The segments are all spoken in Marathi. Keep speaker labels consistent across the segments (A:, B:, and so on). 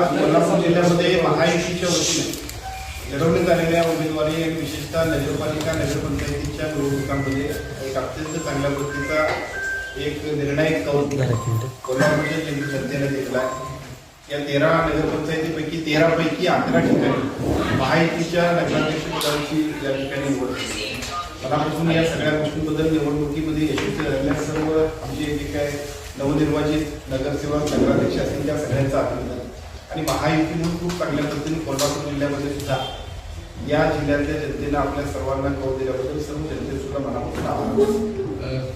A: आज कोल्हापूर जिल्ह्यामध्ये महायुतीच्या वतीने लढवण्यात आलेल्या उमेदवारी विशेषतः नगरपालिका नगरपंचायतीच्या निवडणुकांमध्ये एक अत्यंत चांगल्या पद्धतीचा एक निर्णायक कौल कोल्हापूरच्या जनतेने दिलेला आहे। या 13 नगरपंचायतीपैकी 13 पैकी 11 ठिकाणी महायुतीच्या नगराध्यक्ष पदाची या ठिकाणी निवड झाली। मनापासून या सगळ्या गोष्टींबद्दल निवडणुकीमध्ये यशस्वी झालेल्या सर्व आमचे जे काय नवनिर्वाचित नगरसेवक नगराध्यक्ष असतील त्या सगळ्यांचं अभिनंदन आणि महायुती म्हणून खूप चांगल्या पद्धतीने कोल्हापूर जिल्ह्यामध्ये सुद्धा या जिल्ह्यातल्या जनतेनं आपल्या सर्वांना कौल दिल्याबद्दल सर्व जनते सुद्धा मनापासून आभार।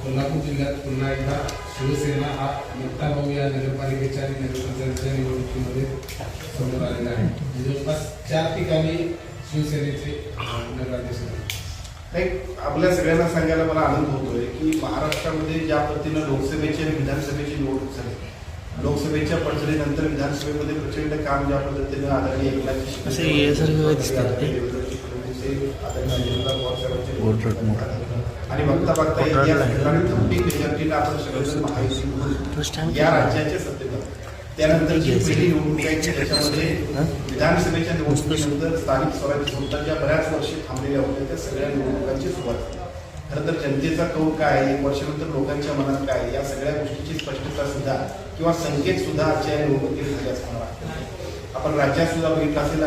B: कोल्हापूर जिल्ह्यात पुन्हा एकदा शिवसेना हा मोठा भाऊ या नगरपालिकेच्या आणि नगरपंचायतीच्या निवडणुकीमध्ये समोर आलेला आहे। जवळपास 4 ठिकाणी शिवसेनेचे नगराध्यक्ष
A: एक आपल्या सगळ्यांना सांगायला मला आनंद होतोय की महाराष्ट्रामध्ये ज्या पद्धतीनं लोकसभेची आणि विधानसभेची निवडणूक झाली, लोकसभेच्या पडझडीनंतर विधानसभेमध्ये प्रचंड काम ज्या पद्धतीनं आदरणीय एकनाथ आणि बघता बघता आपण सगळं महायुती या राज्याचे सत्तेत त्यानंतरची पहिली निवडणूक आहे की त्याच्यामध्ये विधानसभेच्या निवडणुकीनंतर स्थानिक स्वराज्य संस्थांच्या बऱ्याच वर्षी थांबलेल्या होत्या त्या सगळ्या निवडणुकांची सुरुवात। खरं तर जनतेचा कौल काय, 1 वर्षानंतर लोकांच्या मनात काय, या सगळ्या गोष्टीची स्पष्टता सुद्धा किंवा संकेत सुद्धा आजच्या निवडणुकीत झाले असं मला वाटतं। आपण राज्यात सुद्धा बघितलं असेल,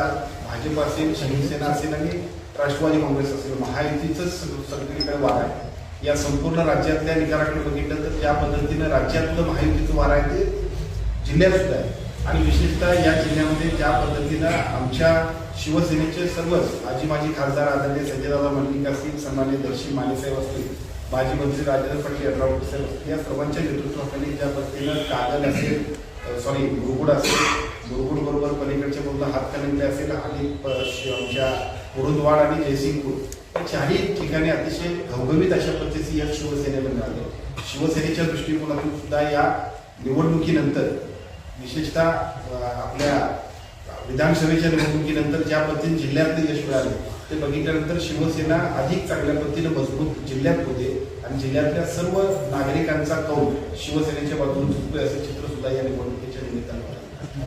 A: भाजप असेल, शिवसेना असेल आणि राष्ट्रवादी काँग्रेस असेल, महायुतीचंच सगळीकडे वार आहे। या संपूर्ण राज्यातल्या निकालाकडे बघितलं तर ज्या पद्धतीनं राज्यातलं महायुतीचं वार आहे ते जिल्ह्यात सुद्धा आहे आणि विशेषतः या जिल्ह्यामध्ये ज्या पद्धतीनं आमच्या शिवसेनेचे सर्वच आजी माजी खासदार आदरणीय संजयदादा मंडलिक असतील, सन्माननीय दर्शी मानेसाहेब असतील, माजी मंत्री राजेंद्र पाटील यड्रावकर साहेब असतील, या सर्वांच्या नेतृत्वाखाली ज्या पद्धतीनं कागद असेल, गुरुकुड असेल, गुरुकुड बरोबर पलीकडच्या बाजूला हातकणंगले असेल आणि आमच्या मुरुदवाड आणि जयसिंगपूर या 4ही ठिकाणी अतिशय घवघवीत अशा पद्धतीची यश शिवसेनेला मिळाले। शिवसेनेच्या दृष्टिकोनातून सुद्धा या निवडणुकीनंतर विशेषतः आपल्या विधानसभेच्या निवडणुकीनंतर ज्या पद्धतीने जिल्ह्यातले यश मिळाले ते बघितल्यानंतर शिवसेना अधिक चांगल्या पद्धतीने मजबूत जिल्ह्यात होते आणि जिल्ह्यातल्या सर्व नागरिकांचा कौल शिवसेनेच्या बाजूने झुकतोय असे चित्र सुद्धा या निवडणुकीच्या निमित्तानं